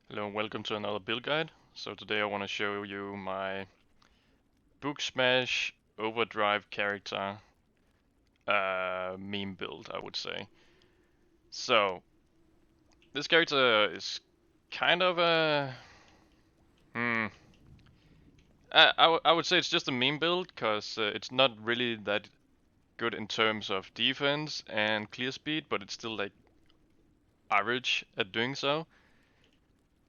Hello and welcome to another build guide. So today I want to show you my Booksmash Overdrive character meme build, I would say. So this character is kind of a hmm. I would say it's just a meme build because it's not really that good in terms of defense and clear speed, but it's still like average at doing so.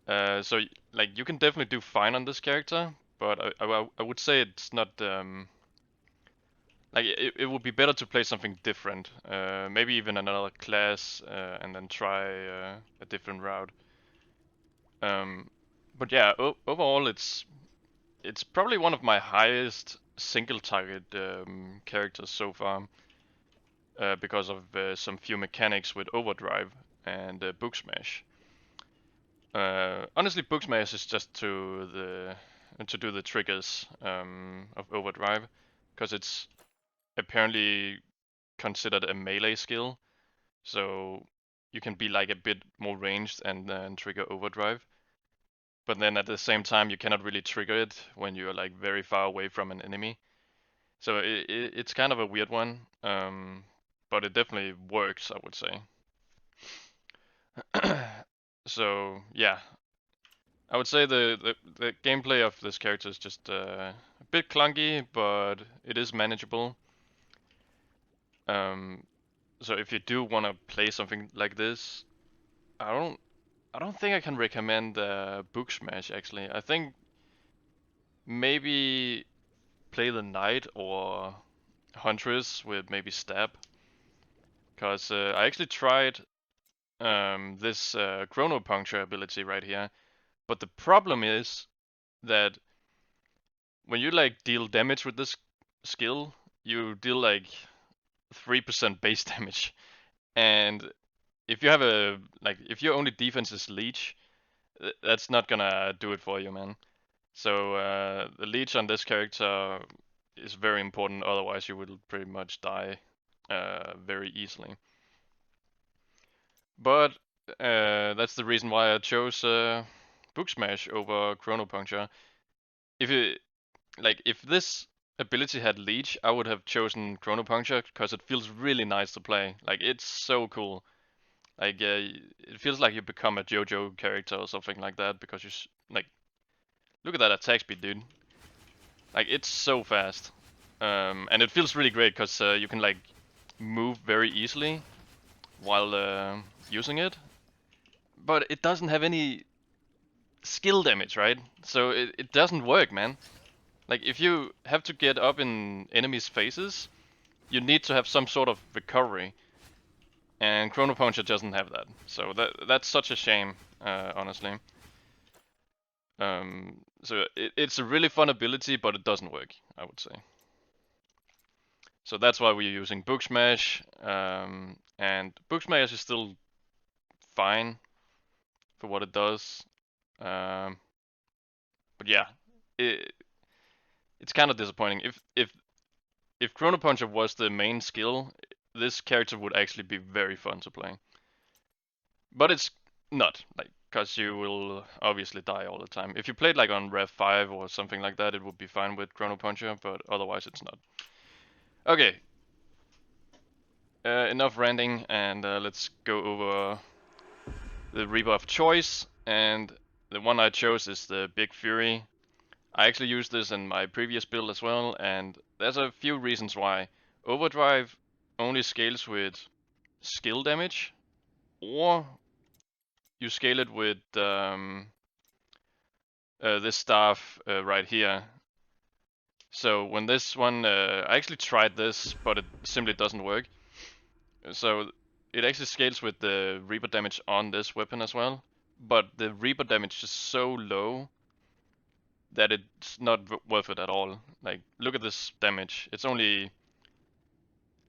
So like you can definitely do fine on this character, but I would say it's not like it would be better to play something different, maybe even another class, and then try a different route. Um, but yeah, overall it's probably one of my highest single target characters so far, because of some few mechanics with Overdrive and Book Smash. Honestly, Book Smash is just to do the triggers of Overdrive, because it's apparently considered a melee skill, so you can be like a bit more ranged and then trigger overdrive. But then at the same time, you cannot really trigger it when you're like very far away from an enemy. So it's kind of a weird one, but it definitely works, I would say. So yeah, I would say the gameplay of this character is just a bit clunky, but it is manageable. Um, so if you do want to play something like this, I don't I don't think I can recommend Book Smash actually. I think maybe play the Knight or Huntress with maybe Stab, because I actually tried this Chrono-puncture ability right here, but the problem is that when you like deal damage with this skill, you deal like 3% base damage, and if you have a like if your only defense is Leech, that's not gonna do it for you, man. So the leech on this character is very important, otherwise you will pretty much die very easily. But that's the reason why I chose Book Smash over Chrono-puncture. If you like, if this ability had leech, I would have chosen Chrono-puncture because it feels really nice to play. Like it's so cool. Like it feels like you become a JoJo character or something like that because like look at that attack speed, dude. Like it's so fast, and it feels really great because you can like move very easily while using it. But it doesn't have any skill damage, right? So it doesn't work, man. Like if you have to get up in enemies' faces, you need to have some sort of recovery, and Chrono Puncture doesn't have that. So that's such a shame, honestly. So it's a really fun ability, but it doesn't work, I would say. So that's why we're using Book Smash, and Book Smash is still fine for what it does. Um, but yeah, it, it's kind of disappointing. If Chrono Puncher was the main skill, this character would actually be very fun to play. But it's not, like, because you will obviously die all the time. If you played like on Rev 5 or something like that, it would be fine with Chrono Puncher, but otherwise it's not. Okay, enough ranting, and let's go over the rebuff choice. And the one I chose is the Big Fury. I actually used this in my previous build as well, and there's a few reasons why. Overdrive only scales with skill damage, or you scale it with this staff right here. So when this one, I actually tried this, but it simply doesn't work. So it actually scales with the Reaper damage on this weapon as well, but the Reaper damage is so low that it's not worth it at all. Like, look at this damage. It's only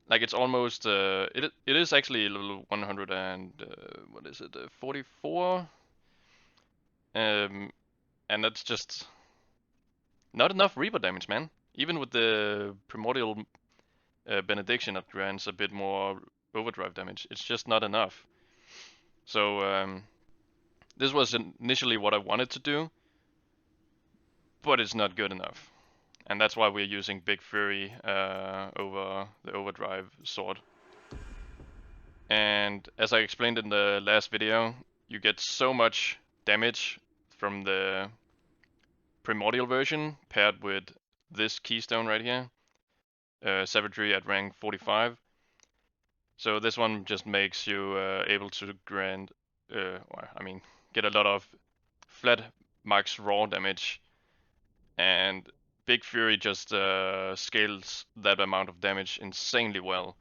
like it's almost it is actually level 100 and what is it, 44, and that's just not enough Reaper damage, man. Even with the Primordial Benediction that grants a bit more overdrive damage, it's just not enough. So This was initially what I wanted to do, but it's not good enough. And that's why we're using Big Fury over the Overdrive sword. And as I explained in the last video, you get so much damage from the primordial version paired with this keystone right here, Savagery at rank 45. So this one just makes you able to get a lot of flat max raw damage, and Big Fury just scales that amount of damage insanely well,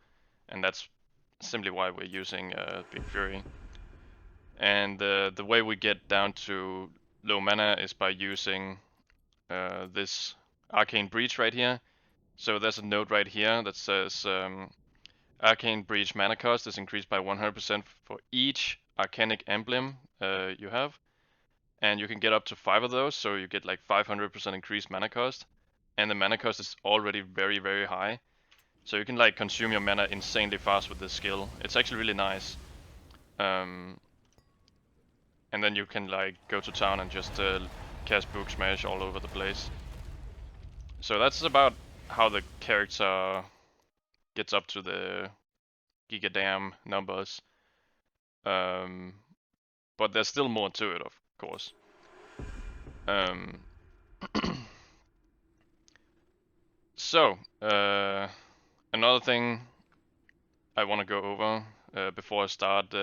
and that's simply why we're using Big Fury. And the way we get down to low mana is by using this Arcane Breach right here. So there's a note right here that says Arcane Breach mana cost is increased by 100% for each Arcanic emblem you have. And you can get up to 5 of those, so you get like 500% increased mana cost. And the mana cost is already very, very high. So you can like consume your mana insanely fast with this skill. It's actually really nice. And then you can like go to town and just cast Booksmash all over the place. So that's about how the character gets up to the gigadam numbers. But there's still more to it, of course. So, another thing I want to go over before I start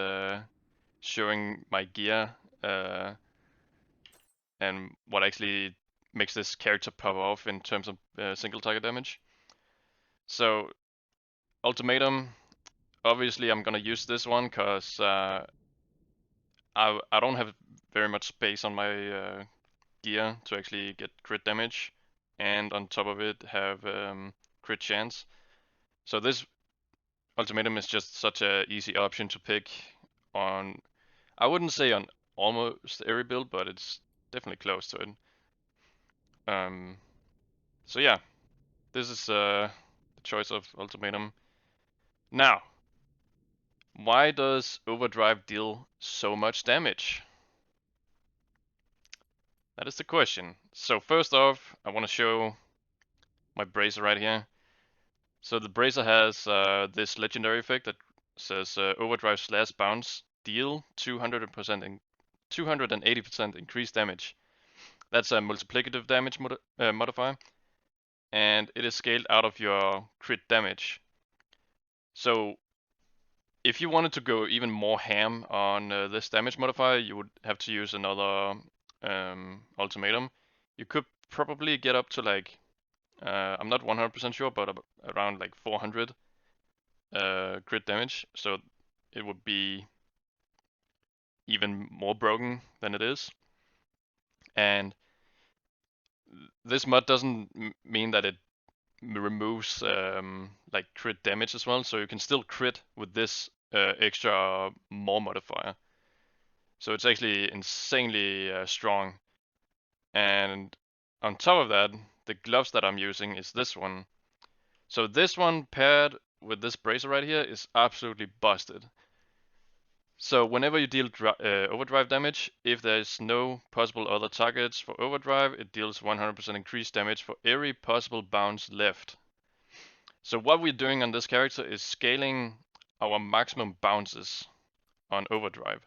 showing my gear and what actually makes this character pop off in terms of single target damage. So, Ultimatum, obviously I'm gonna use this one because I don't have very much space on my gear to actually get crit damage, and on top of it have crit chance. So this Ultimatum is just such a easy option to pick on, I wouldn't say on almost every build, but it's definitely close to it. So yeah, this is the choice of Ultimatum. Now, why does Overdrive deal so much damage? That is the question. So first off, I want to show my Bracer right here. So the Bracer has this legendary effect that says Overdrive slash bounce deal 200% and 280% increased damage. That's a multiplicative damage modifier, and it is scaled out of your crit damage. So if you wanted to go even more ham on this damage modifier, you would have to use another Ultimatum. You could probably get up to like, I'm not 100% sure, but around like 400 crit damage. So it would be even more broken than it is. And this mod doesn't mean that it removes like crit damage as well, so you can still crit with this extra more modifier. So it's actually insanely strong. And on top of that, the gloves that I'm using is this one. So this one paired with this bracer right here is absolutely busted. So whenever you deal overdrive damage, if there is no possible other targets for overdrive, it deals 100% increased damage for every possible bounce left. So what we're doing on this character is scaling our maximum bounces on overdrive.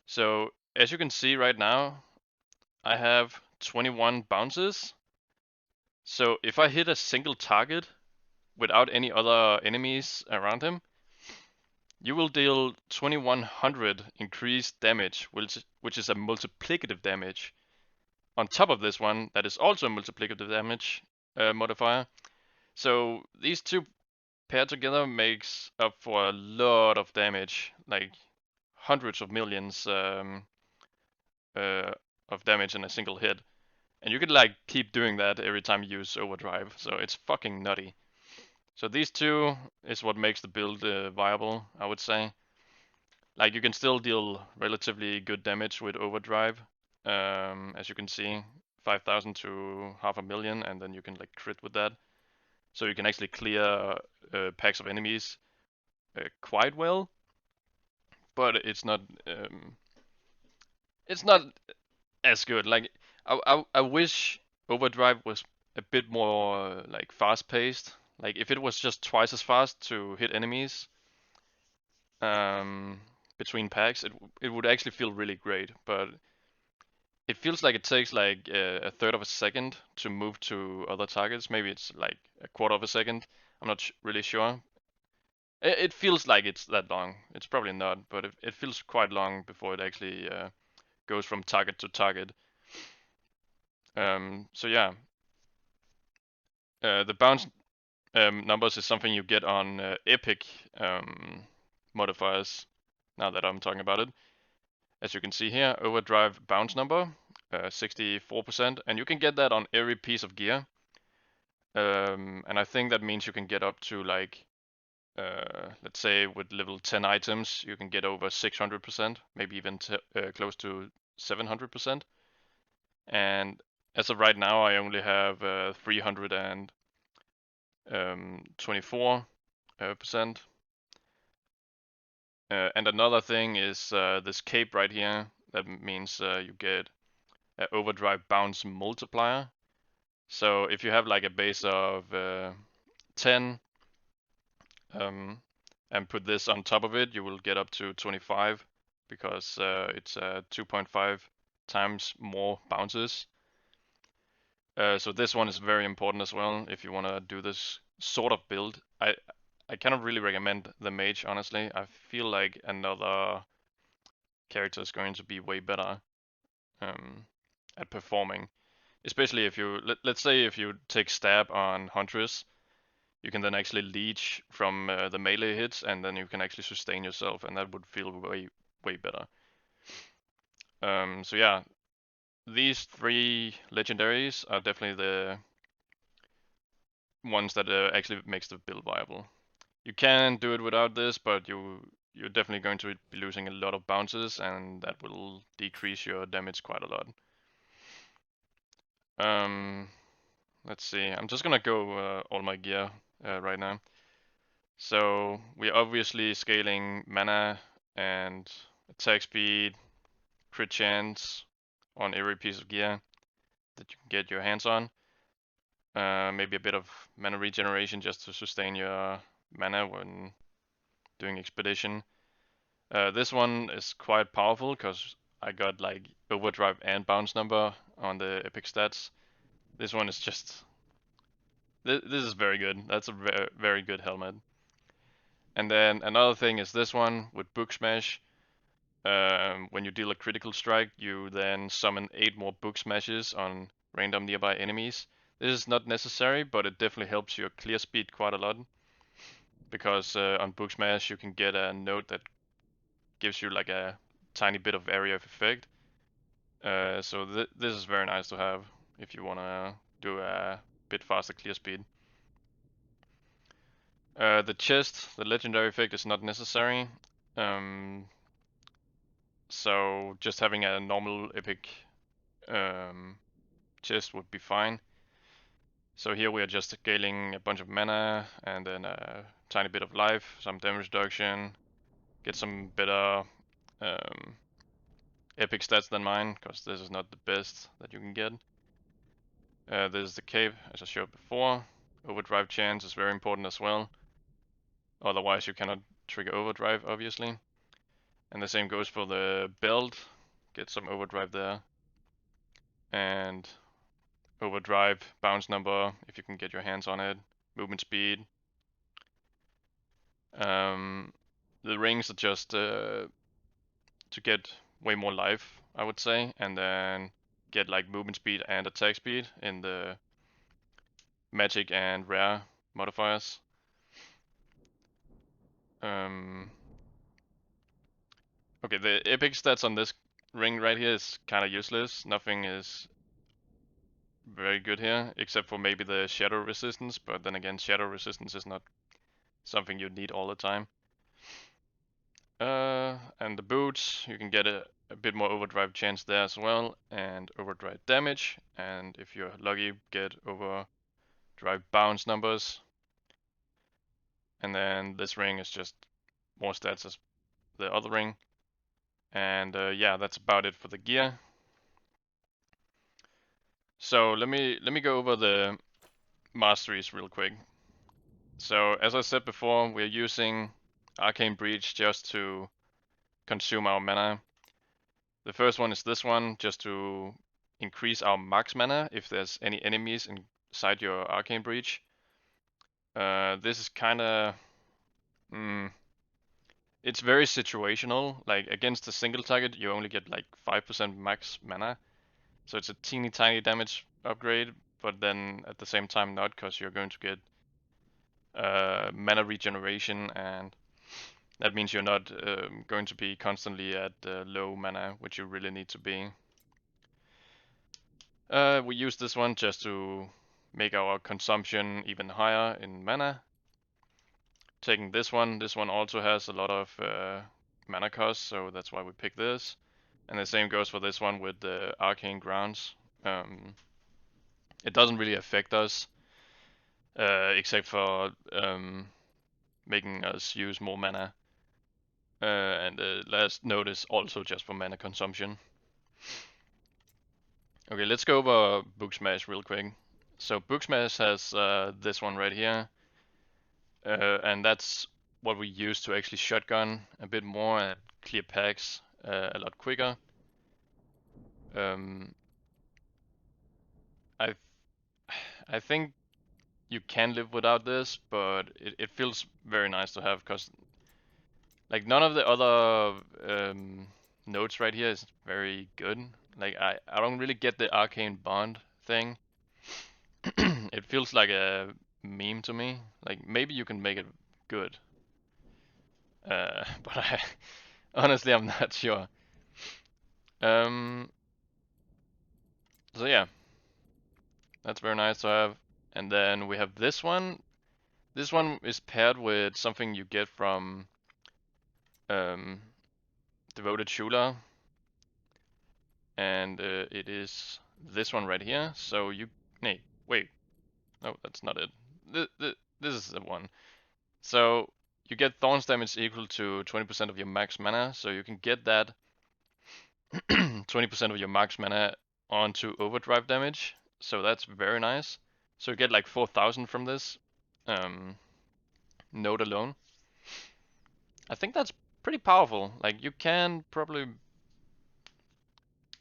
So as you can see right now, I have 21 bounces. So if I hit a single target without any other enemies around him, you will deal 2100 increased damage, which is a multiplicative damage. On top of this one, that is also a multiplicative damage modifier. So these two paired together makes up for a lot of damage, like hundreds of millions of damage in a single hit. And you could like keep doing that every time you use overdrive, so it's fucking nutty. So these two is what makes the build viable, I would say. Like you can still deal relatively good damage with overdrive, as you can see, 5,000 to 500,000, and then you can like crit with that. So you can actually clear packs of enemies quite well, but it's not It's not as good. Like I wish Overdrive was a bit more like fast paced. Like if it was just twice as fast to hit enemies um, between packs, it would actually feel really great. But it feels like it takes like a third of a second to move to other targets. Maybe it's like a quarter of a second. I'm not really sure. It feels like it's that long. It's probably not, but it feels quite long before it actually goes from target to target. So yeah, the bounce numbers is something you get on epic modifiers. Now that I'm talking about it, as you can see here, overdrive bounce number 64%, and you can get that on every piece of gear. And I think that means you can get up to like, let's say with level 10 items, you can get over 600%, maybe even close to 700%. And as of right now, I only have 324%. And another thing is this cape right here. That means you get an overdrive bounce multiplier. So if you have like a base of 10 and put this on top of it, you will get up to 25 because it's 2.5 times more bounces. So this one is very important as well if you want to do this sort of build. I cannot really recommend the mage, honestly. I feel like another character is going to be way better um, at performing. Especially if you, let's say if you take stab on Huntress, you can then actually leech from the melee hits and then you can actually sustain yourself and that would feel way better. So yeah, these three legendaries are definitely the ones that actually makes the build viable. You can do it without this, but you're definitely going to be losing a lot of bounces, and that will decrease your damage quite a lot. Um, let's see. I'm just gonna go all my gear right now. So we're obviously scaling mana and attack speed, crit chance on every piece of gear that you can get your hands on. Maybe a bit of mana regeneration just to sustain your mana when doing expedition. This one is quite powerful because I got like overdrive and bounce number on the epic stats. This one is just this is very good. That's a very good helmet. And then another thing is this one with Book Smash. When you deal a critical strike, you then summon 8 more Book Smashes on random nearby enemies. This is not necessary, but it definitely helps your clear speed quite a lot. Because on Book Smash you can get a note that gives you like a tiny bit of area of effect. So this is very nice to have if you want to do a bit faster clear speed. The chest, the legendary effect is not necessary. Um, so just having a normal epic chest would be fine. So here we are just scaling a bunch of mana and then a tiny bit of life, some damage reduction, get some better um, epic stats than mine, because this is not the best that you can get. This is the cape, as I showed before. Overdrive chance is very important as well. Otherwise you cannot trigger overdrive, obviously. And the same goes for the belt. Get some overdrive there. And overdrive bounce number, if you can get your hands on it. Movement speed. The rings are just to get way more life, I would say. And then get like movement speed and attack speed in the magic and rare modifiers. Okay, the epic stats on this ring right here is kind of useless. Nothing is very good here, except for maybe the shadow resistance, but then again, shadow resistance is not something you need all the time. And the boots, you can get a bit more overdrive chance there as well, and overdrive damage, and if you're lucky, get overdrive bounce numbers. And then this ring is just more stats as the other ring. And yeah, that's about it for the gear. So let me go over the masteries real quick. So as I said before, we're using Arcane Breach just to consume our mana. The first one is this one, just to increase our max mana if there's any enemies inside your Arcane Breach. This is kinda... it's very situational. Like against a single target, you only get like 5% max mana. So it's a teeny tiny damage upgrade, but then at the same time not, because you're going to get mana regeneration, and that means you're not going to be constantly at low mana, which you really need to be. We use this one just to make our consumption even higher in mana. Taking this one also has a lot of mana cost, so that's why we pick this. And the same goes for this one with the Arcane Grounds. It doesn't really affect us, except for making us use more mana. And the last note is also just for mana consumption. Okay, let's go over Booksmash real quick. So Booksmash has this one right here, and that's what we use to actually shotgun a bit more and clear packs a lot quicker. I I think you can live without this, but it feels very nice to have, because like none of the other notes right here is very good. Like I don't really get the arcane bond thing. It feels like a meme to me. Like maybe you can make it good, but honestly I'm not sure. Um, so yeah, that's very nice to have. And then we have this one. This one is paired with something you get from um, Devoted Shula, and it is this one right here. So you, nee, wait, no, that's not it. This is the one. So you get Thorns damage equal to 20% of your max mana, so you can get that 20% of your max mana onto overdrive damage. So that's very nice. So you get like 4,000 from this node alone. I think that's pretty powerful. Like you can probably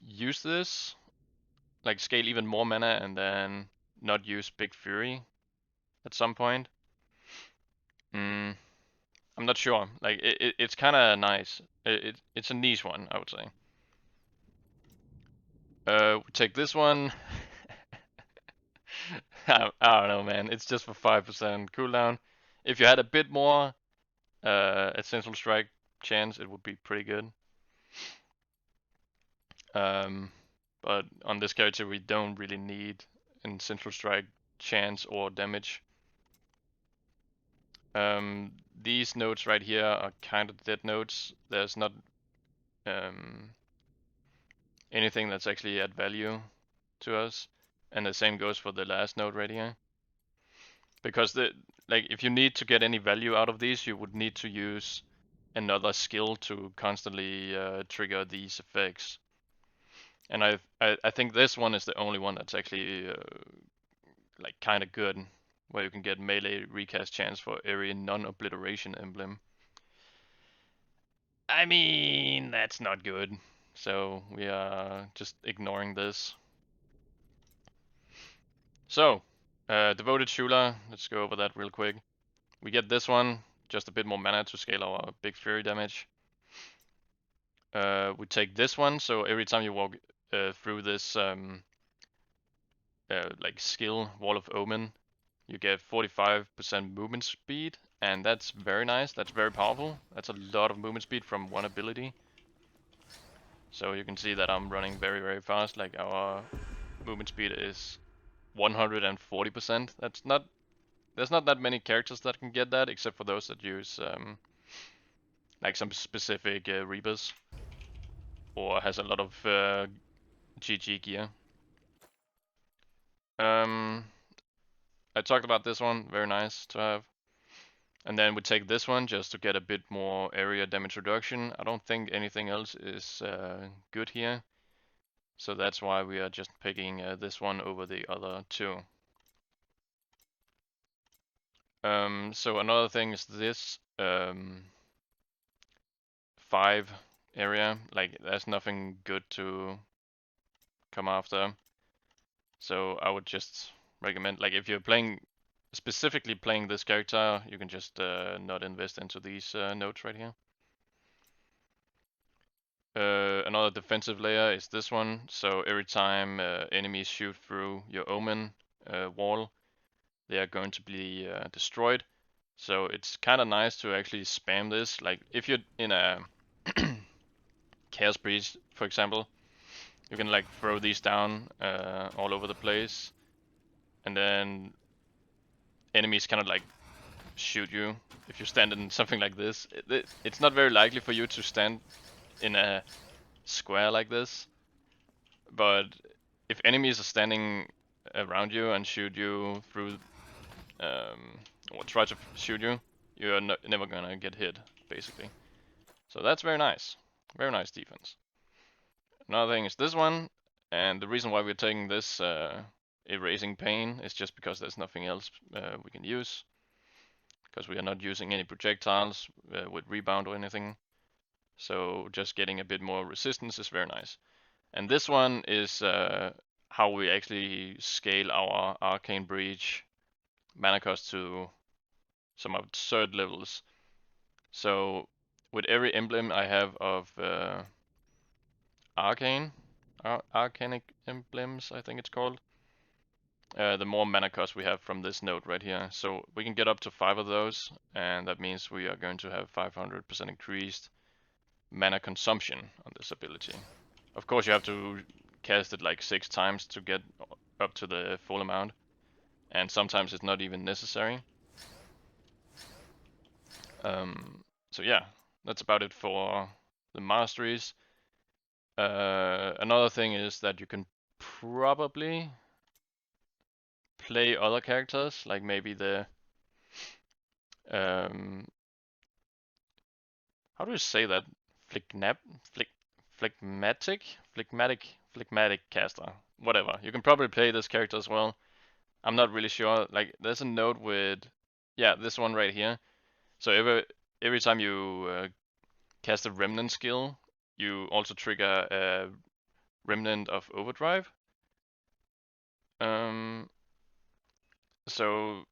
use this, like scale even more mana and then not use Big Fury at some point. I'm not sure. Like it's kind of nice. It's a niche one, I would say. We take this one. I don't know, man. It's just for 5% cooldown. If you had a bit more Ancestral Strike chance, it would be pretty good. But on this character, we don't really need Ancestral Strike chance or damage. These nodes right here are kind of dead nodes. There's not anything that's actually add value to us, and the same goes for the last node right here. Because if you need to get any value out of these, you would need to use another skill to constantly trigger these effects. And I think this one is the only one that's actually like kind of good, where you can get melee recast chance for every non-obliteration emblem. I mean, that's not good. So we are just ignoring this. So, Devoted Shula, let's go over that real quick. We get this one, just a bit more mana to scale our Big Fury damage. We take this one, so every time you walk through this like skill, Wall of Omen, you get 45% movement speed, and that's very nice, that's very powerful. That's a lot of movement speed from one ability. So you can see that I'm running very, very fast, like our movement speed is 140%. There's not that many characters that can get that, except for those that use like some specific Reapers, or has a lot of GG gear. I talked about this one, very nice to have. And then we take this one just to get a bit more area damage reduction. I don't think anything else is good here. So that's why we are just picking this one over the other two. So another thing is this 5 area. Like, there's nothing good to come after. So I would just recommend, like, if you're specifically playing this character, you can just not invest into these nodes right here. Another defensive layer is this one. So every time enemies shoot through your omen wall, they are going to be destroyed. So it's kind of nice to actually spam this. Like, if you're in a Chaos Breach, for example, you can like throw these down all over the place, and then enemies kind of like shoot you. If you stand in something like this, it's not very likely for you to stand in a square like this, but if enemies are standing around you and shoot you through, or try to shoot you, you're never gonna get hit, basically. So that's very nice. Very nice defense. Another thing is this one, and the reason why we're taking this erasing pain is just because there's nothing else we can use, because we are not using any projectiles with rebound or anything. So just getting a bit more resistance is very nice. And this one is how we actually scale our Arcane Breach mana cost to some absurd levels. So with every emblem I have of Arcanic emblems, I think it's called, the more mana cost we have from this node right here. So we can get up to 5 of those, and that means we are going to have 500% increased mana consumption on this ability. Of course, you have to cast it like 6 times to get up to the full amount, and sometimes it's not even necessary. So yeah, that's about it for the masteries. Another thing is that you can probably play other characters, like maybe the how do you say that? Phlegmatic caster. Whatever. You can probably play this character as well. I'm not really sure. Like, there's a node with, yeah, this one right here. So every time you cast a remnant skill, you also trigger a remnant of overdrive. So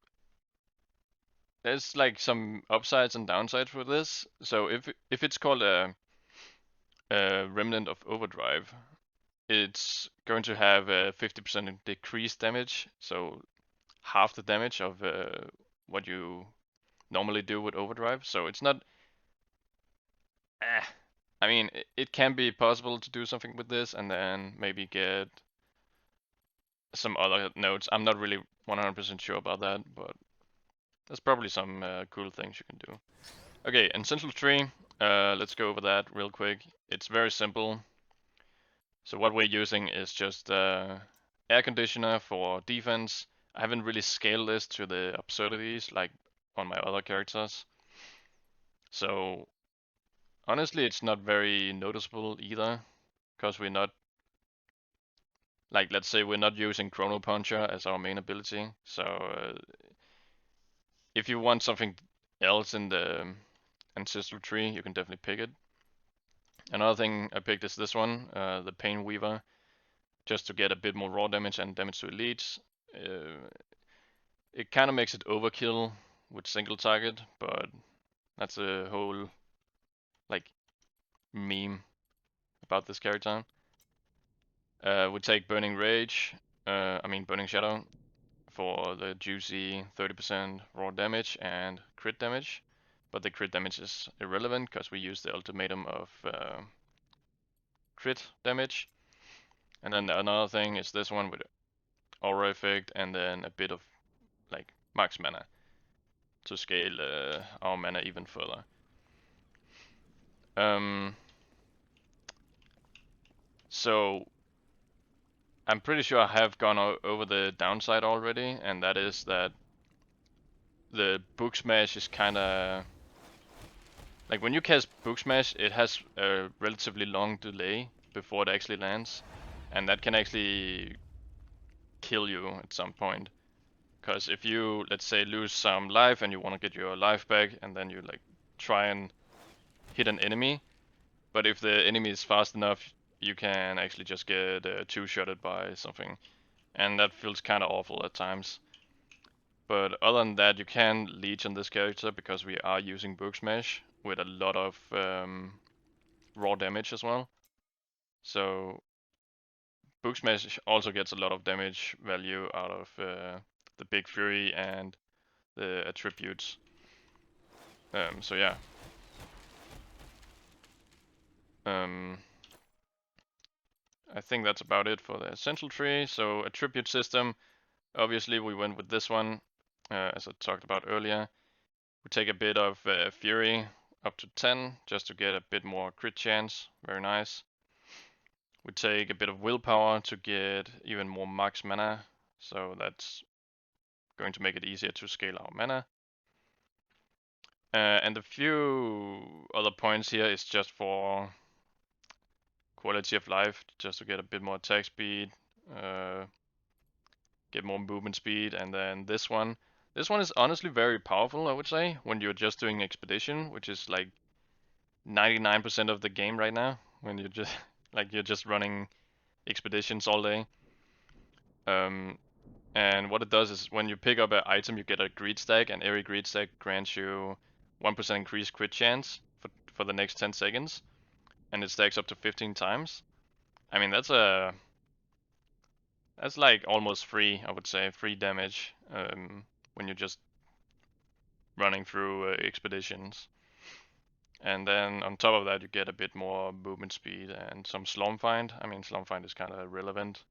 there's like some upsides and downsides with this. So if it's called a remnant of overdrive, it's going to have a 50% decreased damage, so half the damage of what you normally do with overdrive. So it's not. I mean, it can be possible to do something with this and then maybe get some other nodes. I'm not really 100% sure about that, but there's probably some cool things you can do. Okay, Ancestral tree. Let's go over that real quick. It's very simple. So what we're using is just air conditioner for defense. I haven't really scaled this to the absurdities like on my other characters. So honestly, it's not very noticeable either, because we're not, like, let's say we're not using Chrono-puncture as our main ability. So if you want something else in the Ancestral tree, you can definitely pick it. Another thing I picked is this one, the Pain Weaver, just to get a bit more raw damage and damage to elites. It kind of makes it overkill with single target, but that's a whole like meme about this character. We take Burning Rage, Burning Shadow, for the juicy 30% raw damage and crit damage, but the crit damage is irrelevant because we use the ultimatum of crit damage. And then another thing is this one with aura effect and then a bit of like max mana to scale our mana even further. So I'm pretty sure I have gone over the downside already, and that is that the Book Smash is kind of like when you cast Book Smash, it has a relatively long delay before it actually lands, and that can actually kill you at some point. Because if you, let's say, lose some life and you want to get your life back, and then you like try and hit an enemy, but if the enemy is fast enough, you can actually just get two-shotted by something, and that feels kind of awful at times. But other than that, you can leech on this character because we are using Book Smash with a lot of raw damage as well. So Book Smash also gets a lot of damage value out of the Big Fury and the attributes. So yeah. I think that's about it for the essential tree. So attribute system, obviously we went with this one, as I talked about earlier. We take a bit of Fury up to 10 just to get a bit more crit chance. Very nice. We take a bit of willpower to get even more max mana. So that's going to make it easier to scale our mana. And a few other points here is just for quality of life, just to get a bit more attack speed, get more movement speed, and then this one. This one is honestly very powerful, I would say, when you're just doing expedition, which is like 99% of the game right now, when you're just like you're just running expeditions all day. And what it does is when you pick up an item, you get a greed stack, and every greed stack grants you 1% increased crit chance for the next 10 seconds, and it stacks up to 15 times. I mean, that's like almost free, I would say, free damage when you're just running through expeditions. And then on top of that, you get a bit more movement speed and some slum find. I mean, slum find is kind of irrelevant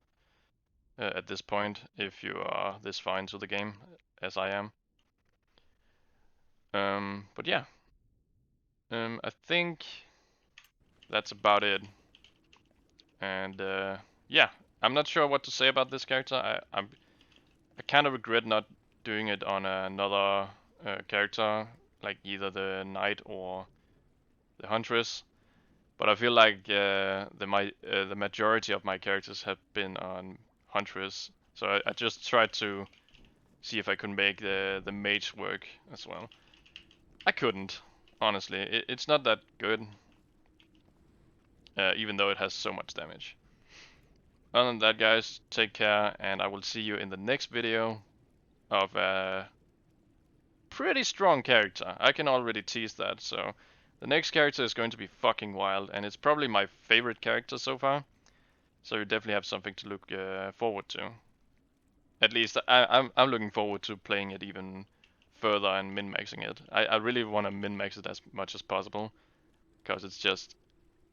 at this point if you are this far into the game, as I am. But yeah, I think that's about it. And yeah, I'm not sure what to say about this character. I kind of regret not doing it on another character, like either the knight or the huntress. But I feel like the majority of my characters have been on huntress, so I just tried to see if I could make the mage work as well. I couldn't, honestly. It's not that good, even though it has so much damage. Other than that, guys, take care, and I will see you in the next video of a pretty strong character. I can already tease that, so the next character is going to be fucking wild, and it's probably my favorite character so far. So you definitely have something to look forward to. At least I'm looking forward to playing it even further and min-maxing it. I really want to min-max it as much as possible because it's just,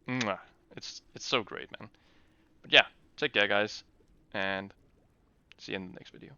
mwah, it's so great, man. But yeah, take care, guys, and see you in the next video.